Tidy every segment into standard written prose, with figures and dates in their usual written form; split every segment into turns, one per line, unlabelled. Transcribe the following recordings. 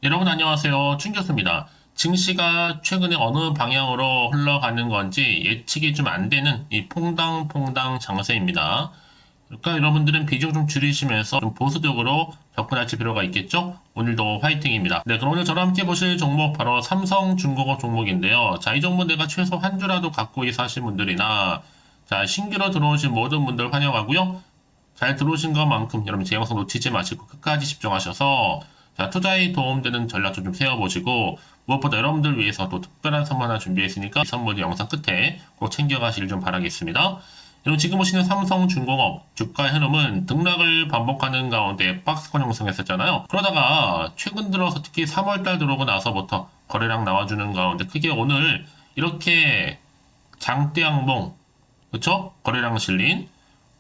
여러분 안녕하세요. 춘 교수입니다. 증시가 최근에 어느 방향으로 흘러가는 건지 예측이 좀 안 되는 이 퐁당퐁당 장세입니다. 그러니까 여러분들은 비중 좀 줄이시면서 좀 보수적으로 접근하실 필요가 있겠죠? 오늘도 화이팅입니다. 네, 그럼 오늘 저랑 함께 보실 종목 바로 삼성중공업 종목인데요. 자, 이 종목 내가 최소 한 주라도 갖고 있어 하신 분들이나 자, 신규로 들어오신 모든 분들 환영하고요. 잘 들어오신 것만큼 여러분 제 영상 놓치지 마시고 끝까지 집중하셔서 자, 투자에 도움되는 전략도 좀 세워보시고 무엇보다 여러분들 위해서 또 특별한 선물 하나 준비했으니까 이 선물도 영상 끝에 꼭 챙겨가시길 좀 바라겠습니다. 여러분 지금 보시는 삼성중공업 주가 흐름은 등락을 반복하는 가운데 박스권 형성했었잖아요. 그러다가 최근 들어서 특히 3월달 들어오고 나서부터 거래량 나와주는 가운데 크게 오늘 이렇게 장대 양봉 그쵸? 거래량 실린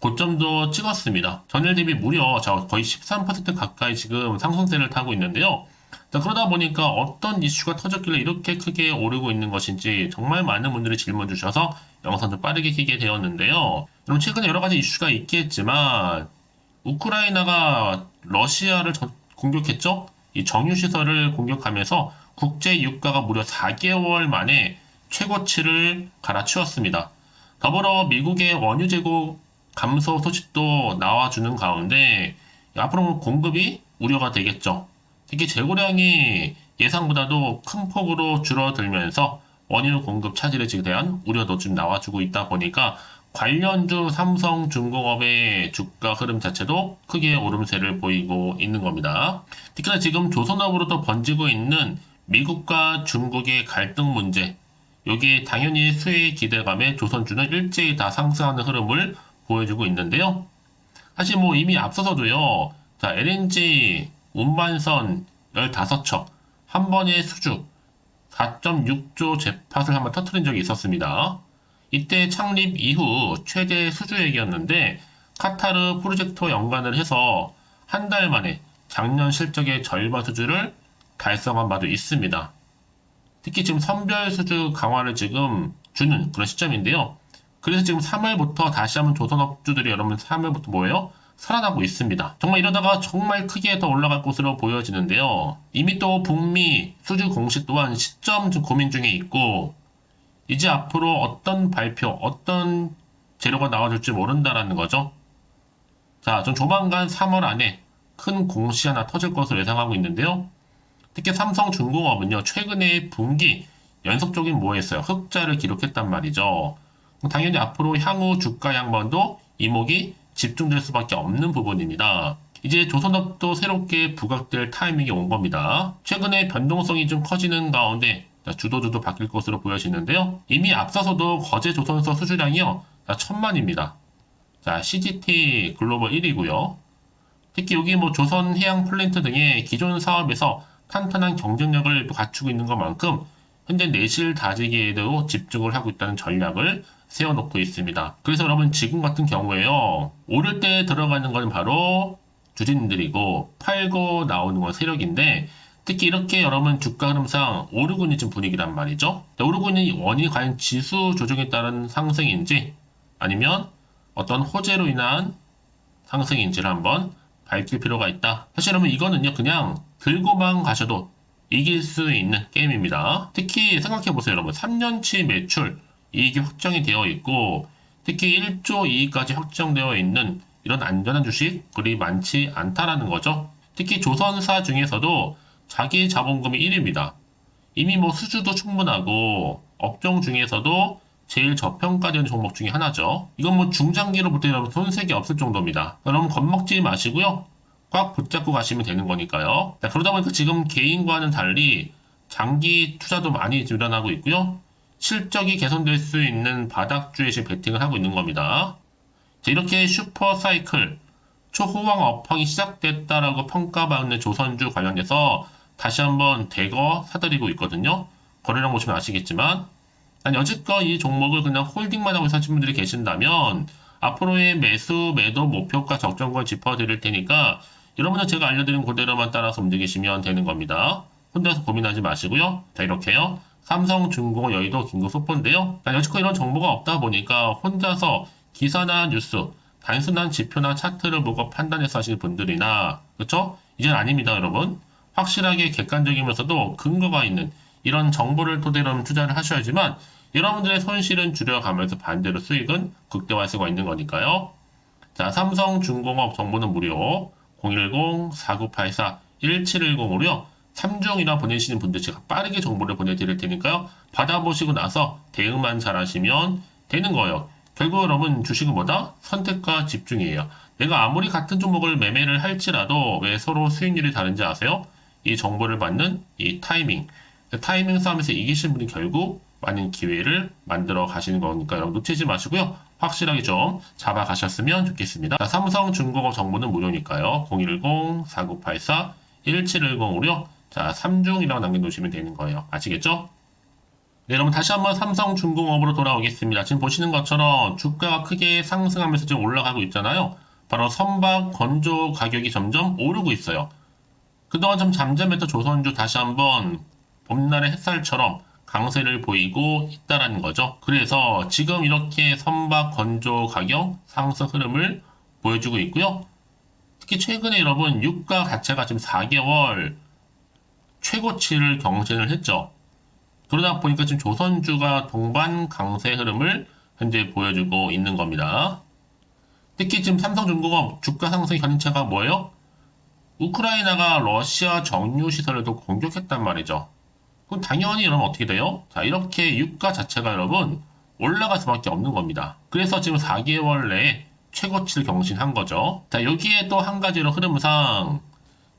고점도 찍었습니다. 전일 대비 무려 거의 13% 가까이 지금 상승세를 타고 있는데요. 자, 그러다 보니까 어떤 이슈가 터졌길래 이렇게 크게 오르고 있는 것인지 정말 많은 분들이 질문 주셔서 영상 좀 빠르게 키게 되었는데요. 여러분 최근에 여러 가지 이슈가 있겠지만 우크라이나가 러시아를 공격했죠? 이 정유시설을 공격하면서 국제 유가가 무려 4개월 만에 최고치를 갈아치웠습니다. 더불어 미국의 원유 재고 감소 소식도 나와주는 가운데 앞으로 공급이 우려가 되겠죠. 특히 재고량이 예상보다도 큰 폭으로 줄어들면서 원유 공급 차질에 대한 우려도 좀 나와주고 있다 보니까 관련주 삼성중공업의 주가 흐름 자체도 크게 오름세를 보이고 있는 겁니다. 특히나 지금 조선업으로도 번지고 있는 미국과 중국의 갈등 문제, 여기에 당연히 수혜의 기대감에 조선주는 일제히 다 상승하는 흐름을 보여주고 있는데요. 사실 뭐 이미 앞서서도요. 자, LNG 운반선 15척 한 번에 수주 4.6조 제팟을 한번 터뜨린 적이 있었습니다. 이때 창립 이후 최대 수주액이었는데 카타르 프로젝트와 연관을 해서 한 달 만에 작년 실적의 절반 수주를 달성한 바도 있습니다. 특히 지금 선별 수주 강화를 지금 주는 그런 시점인데요. 그래서 지금 3월부터 다시 한번 조선업주들이 여러분 3월부터 뭐예요? 살아나고 있습니다. 정말 이러다가 정말 크게 더 올라갈 것으로 보여지는데요. 이미 또 북미 수주 공시 또한 시점 좀 고민 중에 있고 이제 앞으로 어떤 발표, 어떤 재료가 나와줄지 모른다라는 거죠. 자, 전 조만간 3월 안에 큰 공시 하나 터질 것으로 예상하고 있는데요. 특히 삼성중공업은요, 최근에 분기 연속적인 뭐했어요? 흑자를 기록했단 말이죠. 당연히 앞으로 향후 주가 양반도 이목이 집중될 수밖에 없는 부분입니다. 이제 조선업도 새롭게 부각될 타이밍이 온 겁니다. 최근에 변동성이 좀 커지는 가운데 주도주도 바뀔 것으로 보여지는데요. 이미 앞서서도 거제 조선소 수주량이요, 1000만입니다. 자, CGT 글로벌 1위고요. 특히 여기 뭐 조선 해양 플랜트 등의 기존 사업에서 탄탄한 경쟁력을 갖추고 있는 것만큼 현재 내실 다지기에도 집중을 하고 있다는 전략을 세워놓고 있습니다. 그래서 여러분 지금 같은 경우에요. 오를 때 들어가는 건 바로 주진들이고 팔고 나오는 건 세력인데 특히 이렇게 여러분 주가 흐름상 오르고 있는 지금 분위기란 말이죠. 오르고 있는 원인이 과연 지수 조정에 따른 상승인지 아니면 어떤 호재로 인한 상승인지를 한번 밝힐 필요가 있다. 사실 여러분 이거는요 그냥 들고만 가셔도 이길 수 있는 게임입니다. 특히 생각해보세요 여러분. 3년치 매출 이익이 확정이 되어 있고 특히 1조 이익까지 확정되어 있는 이런 안전한 주식 그리 많지 않다라는 거죠. 특히 조선사 중에서도 자기 자본금이 1위입니다. 이미 뭐 수주도 충분하고 업종 중에서도 제일 저평가되는 종목 중에 하나죠. 이건 뭐 중장기로 볼 때 여러분 손색이 없을 정도입니다. 여러분 겁먹지 마시고요. 꽉 붙잡고 가시면 되는 거니까요. 자, 그러다 보니까 지금 개인과는 달리 장기 투자도 많이 일어나고 있고요. 실적이 개선될 수 있는 바닥주에 지금 베팅을 하고 있는 겁니다. 자, 이렇게 슈퍼사이클 초호황 업황이 시작됐다라고 평가받는 조선주 관련해서 다시 한번 대거 사들이고 있거든요. 거래량 보시면 아시겠지만 아니 여지껏 이 종목을 그냥 홀딩만 하고 사신 분들이 계신다면 앞으로의 매수, 매도 목표가 적정권 짚어드릴 테니까 여러분은 제가 알려드린 그대로만 따라서 움직이시면 되는 겁니다. 혼자서 고민하지 마시고요. 자, 이렇게요. 삼성중공업 여의도 긴급 속보인데요. 여지껏 이런 정보가 없다 보니까 혼자서 기사나 뉴스, 단순한 지표나 차트를 보고 판단해서 하시는 분들이나 그쵸? 이젠 아닙니다, 여러분. 확실하게 객관적이면서도 근거가 있는 이런 정보를 토대로 투자를 하셔야지만 여러분들의 손실은 줄여가면서 반대로 수익은 극대화할 수가 있는 거니까요. 자, 삼성중공업 정보는 무료 010-4984-1710으로요. 3중이나 보내시는 분들 제가 빠르게 정보를 보내드릴 테니까요. 받아보시고 나서 대응만 잘하시면 되는 거예요. 결국 여러분 주식은 뭐다? 선택과 집중이에요. 내가 아무리 같은 종목을 매매를 할지라도 왜 서로 수익률이 다른지 아세요? 이 정보를 받는 이 타이밍. 타이밍 싸움에서 이기신 분이 결국 많은 기회를 만들어 가시는 거니까 여러분 놓치지 마시고요. 확실하게 좀 잡아가셨으면 좋겠습니다. 자, 삼성중공업 정보는 무료니까요. 010-4984-1710으로요. 자, 3중이라고 남겨놓으시면 되는 거예요. 아시겠죠? 네, 여러분 다시 한번 삼성중공업으로 돌아오겠습니다. 지금 보시는 것처럼 주가가 크게 상승하면서 지금 올라가고 있잖아요. 바로 선박 건조 가격이 점점 오르고 있어요. 그동안 좀 잠잠했던 조선주 다시 한번 봄날의 햇살처럼 강세를 보이고 있다라는 거죠. 그래서 지금 이렇게 선박 건조 가격 상승 흐름을 보여주고 있고요. 특히 최근에 여러분 유가 가치가 지금 4개월 최고치를 경신을 했죠. 그러다 보니까 지금 조선주가 동반 강세 흐름을 현재 보여주고 있는 겁니다. 특히 지금 삼성중공업 주가 상승 현차가 뭐예요? 우크라이나가 러시아 정유 시설을 또 공격했단 말이죠. 그럼 당연히 여러분 어떻게 돼요? 자, 이렇게 유가 자체가 여러분 올라갈 수밖에 없는 겁니다. 그래서 지금 4개월 내에 최고치를 경신한 거죠. 자, 여기에 또 한 가지로 흐름상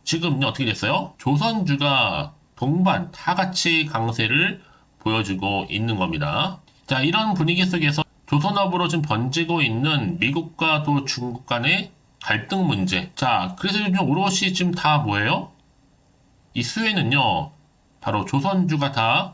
지금 어떻게 됐어요? 조선주가 동반 다 같이 강세를 보여주고 있는 겁니다. 자, 이런 분위기 속에서 조선업으로 지금 번지고 있는 미국과 또 중국 간의 갈등 문제. 자, 그래서 요즘 오롯이 지금 다 뭐예요? 이 수혜는요, 바로 조선주가 다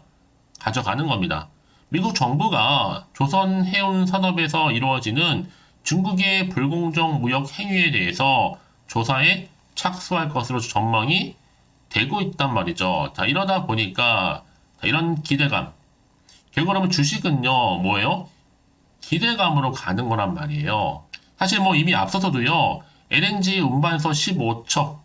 가져가는 겁니다. 미국 정부가 조선 해운 산업에서 이루어지는 중국의 불공정 무역 행위에 대해서 조사에 착수할 것으로 전망이 되고 있단 말이죠. 자, 이러다 보니까 이런 기대감. 결국은 주식은요, 뭐예요? 기대감으로 가는 거란 말이에요. 사실 뭐 이미 앞서서도요, LNG 운반선 15척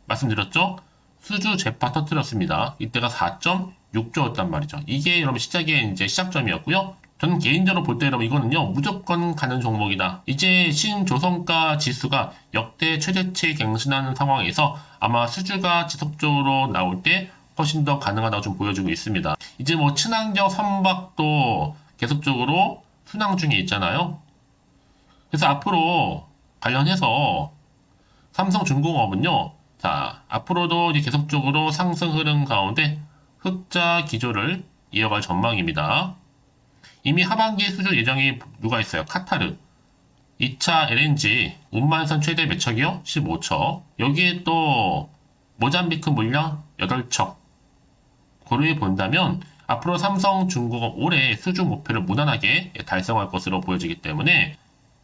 말씀드렸죠? 수주 재파 터뜨렸습니다. 이때가 4.6조였단 말이죠. 이게 여러분 시작의 이제 시작점이었고요. 저는 개인적으로 볼 때 여러분 이거는요, 무조건 가는 종목이다. 이제 신조선가 지수가 역대 최대치 갱신하는 상황에서 아마 수주가 지속적으로 나올 때 훨씬 더 가능하다고 좀 보여주고 있습니다. 이제 뭐 친환경 선박도 계속적으로 순항 중에 있잖아요. 그래서 앞으로 관련해서 삼성중공업은요, 자, 앞으로도 이제 계속적으로 상승 흐름 가운데 흑자 기조를 이어갈 전망입니다. 이미 하반기 수주 예정이 누가 있어요? 카타르. 2차 LNG 운반선 최대 몇 척이요? 15척. 여기에 또 모잠비크 물량 8척. 고려해 본다면 앞으로 삼성중공업 올해 수주 목표를 무난하게 달성할 것으로 보여지기 때문에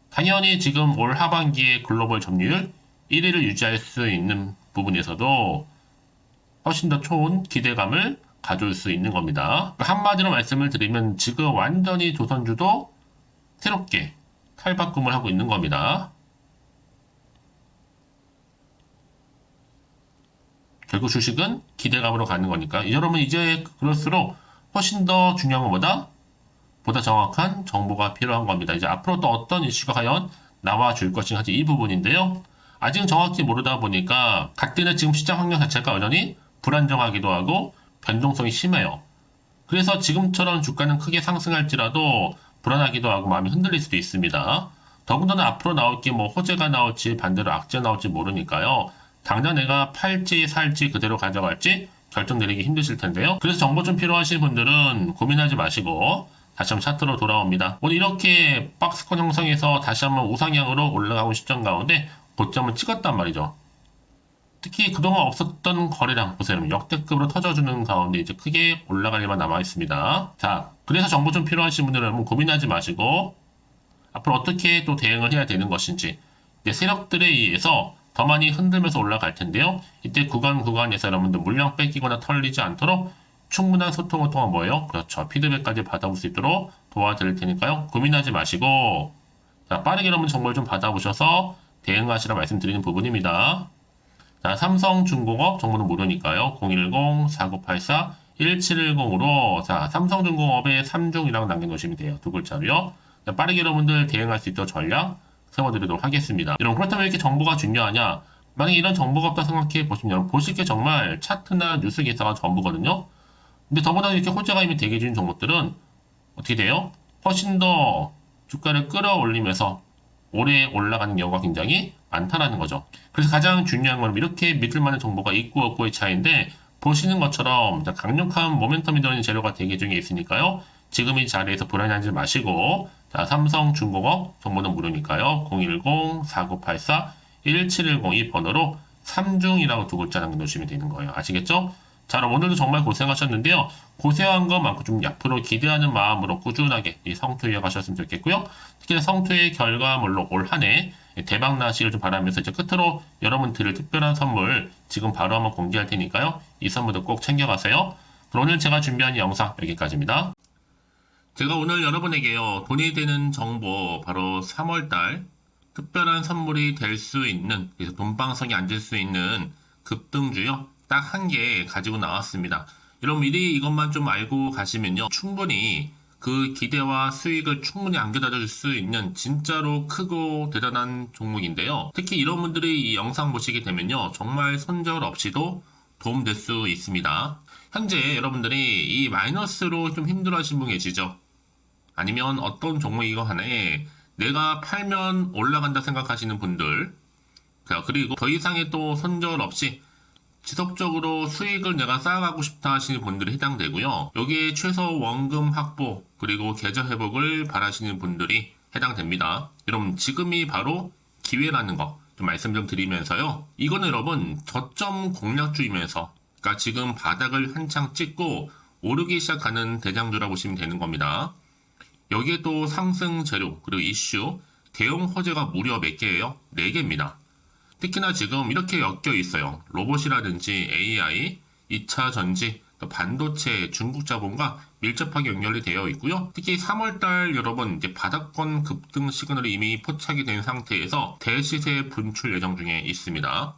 당연히 지금 올 하반기에 글로벌 점유율 1위를 유지할 수 있는 부분에서도 훨씬 더 좋은 기대감을 가져올 수 있는 겁니다. 한마디로 말씀을 드리면 지금 완전히 조선주도 새롭게 탈바꿈을 하고 있는 겁니다. 결국 주식은 기대감으로 가는 거니까 여러분 이제 그럴수록 훨씬 더 중요한 것보다 보다 정확한 정보가 필요한 겁니다. 이제 앞으로 또 어떤 이슈가 과연 나와줄 것인가 이 부분인데요. 아직은 정확히 모르다 보니까 각대는 지금 시장 환경 자체가 여전히 불안정하기도 하고 변동성이 심해요. 그래서 지금처럼 주가는 크게 상승할지라도 불안하기도 하고 마음이 흔들릴 수도 있습니다. 더군다나 앞으로 나올 게 뭐 호재가 나올지 반대로 악재 나올지 모르니까요. 당장 내가 팔지 살지 그대로 가져갈지 결정 내리기 힘드실 텐데요. 그래서 정보 좀 필요하신 분들은 고민하지 마시고 다시 한번 차트로 돌아옵니다. 오늘 이렇게 박스권 형성해서 다시 한번 우상향으로 올라가고 시점 가운데 고점을 찍었단 말이죠. 특히 그동안 없었던 거래량 보세요. 역대급으로 터져주는 가운데 이제 크게 올라갈 일만 남아 있습니다. 자, 그래서 정보 좀 필요하신 분들은 고민하지 마시고 앞으로 어떻게 또 대응을 해야 되는 것인지 세력들에 의해서 더 많이 흔들면서 올라갈 텐데요. 이때 구간에서 여러분들 물량 뺏기거나 털리지 않도록 충분한 소통을 통한 뭐예요? 그렇죠. 피드백까지 받아볼 수 있도록 도와드릴 테니까요. 고민하지 마시고 자, 빠르게 여러분 정보를 좀 받아보셔서 대응하시라 말씀드리는 부분입니다. 자, 삼성중공업 정보는 무료니까요. 010-4984-1710으로 자, 삼성중공업의 3중이라고 남겨놓으시면 돼요. 두 글자로요. 자, 빠르게 여러분들 대응할 수 있도록 전략 세워드리도록 하겠습니다. 여러분, 그렇다면 왜 이렇게 정보가 중요하냐? 만약에 이런 정보가 없다 생각해 보시면 여러분 보실 게 정말 차트나 뉴스 기사가 전부거든요. 근데 더군다나 이렇게 호재가 이미 대기 중인 종목들은 어떻게 돼요? 훨씬 더 주가를 끌어올리면서 오래 올라가는 경우가 굉장히 많다라는 거죠. 그래서 가장 중요한 건 이렇게 믿을 만한 정보가 있고 없고의 차이인데 보시는 것처럼 강력한 모멘텀이 들어있는 재료가 대기 중에 있으니까요. 지금 이 자리에서 불안해하지 마시고 자, 삼성중공업 정보는 무료니까요. 010-4984-1710 이 번호로 3중이라고 두 글자 남겨놓으시면 되는 거예요. 아시겠죠? 자, 그럼 오늘도 정말 고생하셨는데요. 고생한 것만큼 좀 앞으로 기대하는 마음으로 꾸준하게 이 성투 이어가셨으면 좋겠고요. 특히나 성투의 결과물로 올 한 해 대박 나시를 좀 바라면서 이제 끝으로 여러분 드릴 특별한 선물 지금 바로 한번 공개할 테니까요. 이 선물도 꼭 챙겨가세요. 그럼 오늘 제가 준비한 영상 여기까지입니다. 제가 오늘 여러분에게요. 돈이 되는 정보 바로 3월달 특별한 선물이 될 수 있는 그래서 돈방석에 앉을 수 있는 급등주요. 딱 한 개 가지고 나왔습니다. 여러분 미리 이것만 좀 알고 가시면요. 충분히 그 기대와 수익을 충분히 안겨다 줄 수 있는 진짜로 크고 대단한 종목인데요. 특히 이런 분들이 이 영상 보시게 되면요. 정말 손절 없이도 도움될 수 있습니다. 현재 여러분들이 이 마이너스로 좀 힘들어 하신 분 계시죠? 아니면 어떤 종목이고 하나에 내가 팔면 올라간다 생각하시는 분들, 자, 그리고 더 이상의 또 손절 없이 지속적으로 수익을 내가 쌓아가고 싶다 하시는 분들이 해당되고요. 여기에 최소 원금 확보 그리고 계좌 회복을 바라시는 분들이 해당됩니다. 여러분 지금이 바로 기회라는 거 좀 말씀 좀 드리면서요. 이거는 여러분 저점 공략주이면서 그러니까 지금 바닥을 한창 찍고 오르기 시작하는 대장주라고 보시면 되는 겁니다. 여기에 또 상승 재료 그리고 이슈 대형 호재가 무려 몇 개예요? 4개입니다. 특히나 지금 이렇게 엮여 있어요. 로봇이라든지 AI, 2차 전지, 또 반도체, 중국 자본과 밀접하게 연결이 되어 있고요. 특히 3월달 여러분 이제 바닥권 급등 시그널이 이미 포착이 된 상태에서 대시세 분출 예정 중에 있습니다.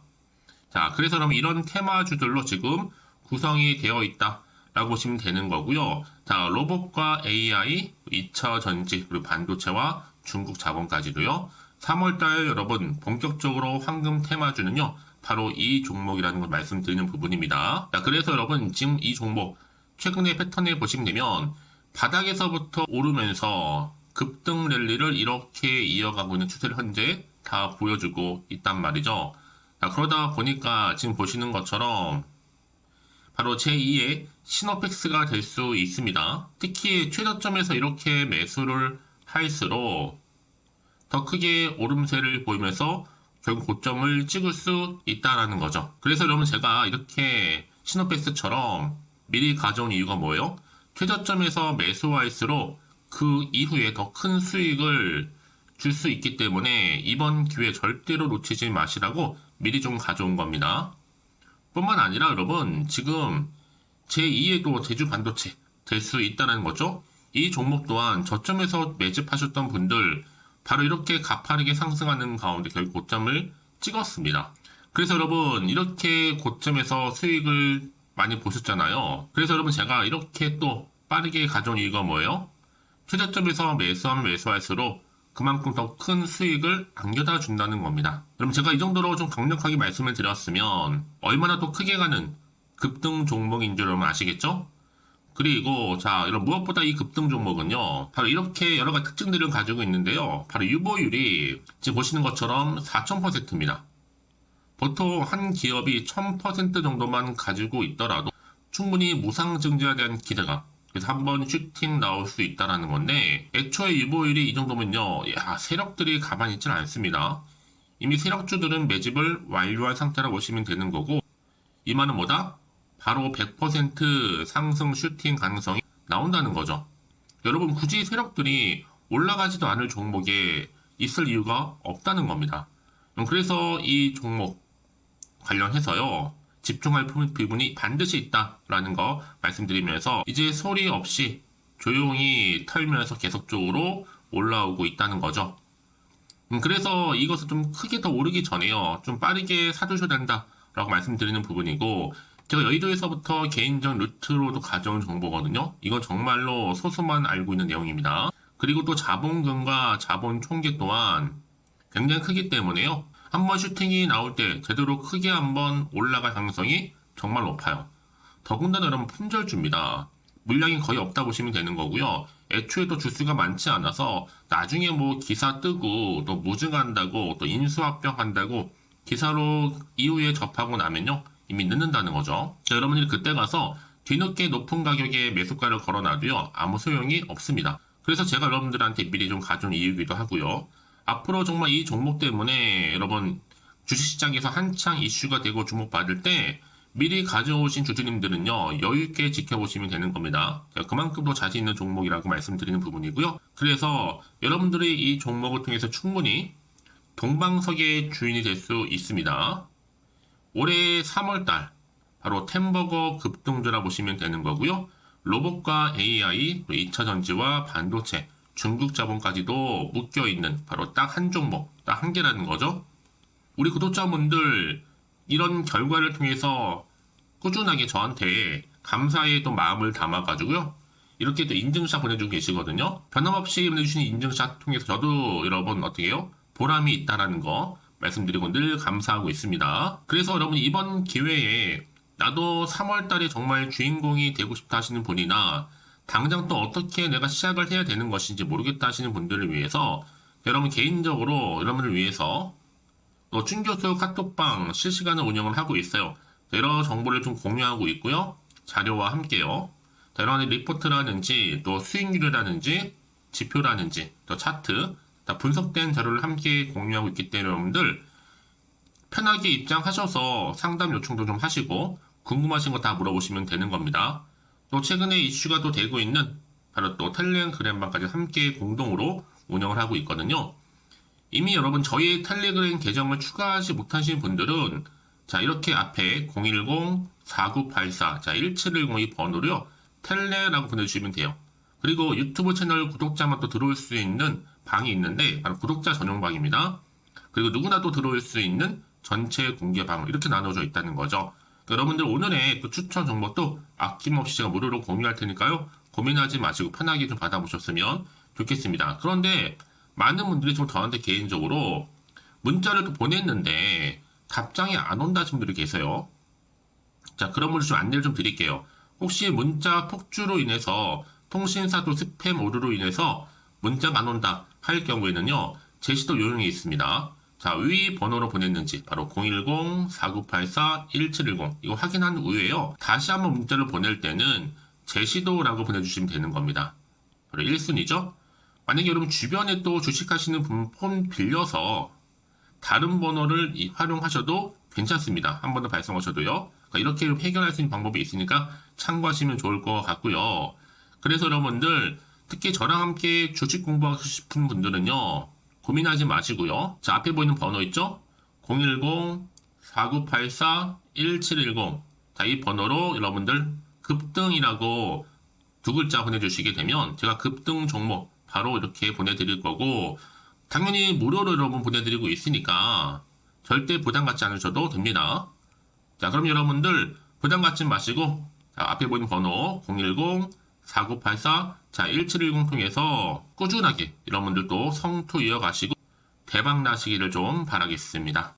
자, 그래서 그럼 이런 테마주들로 지금 구성이 되어 있다라고 보시면 되는 거고요. 자, 로봇과 AI, 2차 전지, 그리고 반도체와 중국 자본까지도요. 3월달 여러분 본격적으로 황금 테마주는요. 바로 이 종목이라는 걸 말씀드리는 부분입니다. 자, 그래서 여러분 지금 이 종목 최근의 패턴을 보시면 되면 바닥에서부터 오르면서 급등 랠리를 이렇게 이어가고 있는 추세를 현재 다 보여주고 있단 말이죠. 자, 그러다 보니까 지금 보시는 것처럼 바로 제2의 시노펙스가 될 수 있습니다. 특히 최저점에서 이렇게 매수를 할수록 더 크게 오름세를 보이면서 결국 고점을 찍을 수 있다는 거죠. 그래서 여러분 제가 이렇게 시노펙스처럼 미리 가져온 이유가 뭐예요? 최저점에서 매수할수록 그 이후에 더 큰 수익을 줄 수 있기 때문에 이번 기회 절대로 놓치지 마시라고 미리 좀 가져온 겁니다. 뿐만 아니라 여러분 지금 제2에도 제주 반도체 될 수 있다는 거죠. 이 종목 또한 저점에서 매집하셨던 분들 바로 이렇게 가파르게 상승하는 가운데 결국 고점을 찍었습니다. 그래서 여러분 이렇게 고점에서 수익을 많이 보셨잖아요. 그래서 여러분 제가 이렇게 또 빠르게 가져온 이유가 뭐예요? 최저점에서 매수하면 매수할수록 그만큼 더 큰 수익을 안겨다 준다는 겁니다. 그럼 제가 이 정도로 좀 강력하게 말씀을 드렸으면 얼마나 또 크게 가는 급등 종목인 줄 여러분 아시겠죠? 그리고 자, 이런 무엇보다 이 급등 종목은요. 바로 이렇게 여러 가지 특징들을 가지고 있는데요. 바로 유보율이 지금 보시는 것처럼 4000%입니다. 보통 한 기업이 1000% 정도만 가지고 있더라도 충분히 무상증자에 대한 기대가 그래서 한번 슈팅 나올 수 있다는 건데 애초에 유보율이 이 정도면요. 야, 세력들이 가만히 있지는 않습니다. 이미 세력주들은 매집을 완료한 상태라고 보시면 되는 거고 이 말은 뭐다? 바로 100% 상승 슈팅 가능성이 나온다는 거죠. 여러분 굳이 세력들이 올라가지도 않을 종목에 있을 이유가 없다는 겁니다. 그래서 이 종목 관련해서요. 집중할 부분이 반드시 있다라는 거 말씀드리면서 이제 소리 없이 조용히 털면서 계속적으로 올라오고 있다는 거죠. 그래서 이것을 좀 크게 더 오르기 전에요. 좀 빠르게 사두셔야 된다 라고 말씀드리는 부분이고, 제가 여의도에서부터 개인적 루트로도 가져온 정보거든요. 이건 정말로 소수만 알고 있는 내용입니다. 그리고 또 자본금과 자본 총계 또한 굉장히 크기 때문에요. 한번 슈팅이 나올 때 제대로 크게 한번 올라갈 가능성이 정말 높아요. 더군다나 여러분 품절주입니다. 물량이 거의 없다 보시면 되는 거고요. 애초에 또 주수가 많지 않아서 나중에 뭐 기사 뜨고 또 무증한다고 또 인수합병한다고 기사로 이후에 접하고 나면요. 이미 늦는다는 거죠. 자, 여러분들이 그때 가서 뒤늦게 높은 가격에 매수가를 걸어놔도요. 아무 소용이 없습니다. 그래서 제가 여러분들한테 미리 좀 가져온 이유기도 하고요. 앞으로 정말 이 종목 때문에 여러분 주식시장에서 한창 이슈가 되고 주목받을 때 미리 가져오신 주주님들은요, 여유있게 지켜보시면 되는 겁니다. 그만큼 더 자신 있는 종목이라고 말씀드리는 부분이고요. 그래서 여러분들이 이 종목을 통해서 충분히 동방석의 주인이 될 수 있습니다. 올해 3월달, 바로 템버거 급등주라 보시면 되는 거고요. 로봇과 AI, 2차 전지와 반도체, 중국 자본까지도 묶여있는 바로 딱 한 종목, 딱 한 개라는 거죠. 우리 구독자분들, 이런 결과를 통해서 꾸준하게 저한테 감사의 또 마음을 담아가지고요. 이렇게 또 인증샷 보내주고 계시거든요. 변함없이 보내주시는 인증샷 통해서 저도 여러분 어떻게 해요? 보람이 있다라는 거 말씀드리고 늘 감사하고 있습니다. 그래서 여러분 이번 기회에 나도 3월 달에 정말 주인공이 되고 싶다 하시는 분이나 당장 또 어떻게 내가 시작을 해야 되는 것인지 모르겠다 하시는 분들을 위해서 여러분 개인적으로 여러분을 위해서 또 춘교수 카톡방 실시간으로 운영을 하고 있어요. 여러 정보를 좀 공유하고 있고요. 자료와 함께요. 여러 리포트라든지 또 수익률이라든지 지표라든지 또 차트 다 분석된 자료를 함께 공유하고 있기 때문에 여러분들 편하게 입장하셔서 상담 요청도 좀 하시고 궁금하신 거 다 물어보시면 되는 겁니다. 또 최근에 이슈가 또 되고 있는 바로 또 텔레그램방까지 함께 공동으로 운영을 하고 있거든요. 이미 여러분 저희 텔레그램 계정을 추가하지 못하신 분들은 자 이렇게 앞에 010-4984 1710이 번호로요. 텔레라고 보내주시면 돼요. 그리고 유튜브 채널 구독자만 또 들어올 수 있는 방이 있는데 바로 구독자 전용 방입니다. 그리고 누구나 또 들어올 수 있는 전체 공개 방 이렇게 나눠져 있다는 거죠. 그러니까 여러분들 오늘의 그 추천 정보도 아낌없이 제가 무료로 공유할 테니까요. 고민하지 마시고 편하게 좀 받아보셨으면 좋겠습니다. 그런데 많은 분들이 좀 저한테 개인적으로 문자를 또 보냈는데 답장이 안 온다 하신 분들이 계세요. 자, 그런 분들 좀 안내를 좀 드릴게요. 혹시 문자 폭주로 인해서 통신사도 스팸 오류로 인해서 문자가 안 온다 할 경우에는요. 제시도 요령이 있습니다. 자, 위 번호로 보냈는지 바로 010-4984-1710 이거 확인한 후에요. 다시 한번 문자를 보낼 때는 제시도라고 보내주시면 되는 겁니다. 바로 1순위죠. 만약에 여러분 주변에 또 주식하시는 분 폰 빌려서 다른 번호를 활용하셔도 괜찮습니다. 한 번 더 발송하셔도요. 그러니까 이렇게 해결할 수 있는 방법이 있으니까 참고하시면 좋을 것 같고요. 그래서 여러분들 특히 저랑 함께 주식 공부하고 싶은 분들은요. 고민하지 마시고요. 자, 앞에 보이는 번호 있죠? 010-4984-1710 자, 이 번호로 여러분들 급등이라고 두 글자 보내주시게 되면 제가 급등 종목 바로 이렇게 보내드릴 거고 당연히 무료로 여러분 보내드리고 있으니까 절대 부담 갖지 않으셔도 됩니다. 자, 그럼 여러분들 부담 갖지 마시고 자, 앞에 보이는 번호 010-4984 자, 1710 통해서 꾸준하게 여러분들도 성투 이어가시고 대박 나시기를 좀 바라겠습니다.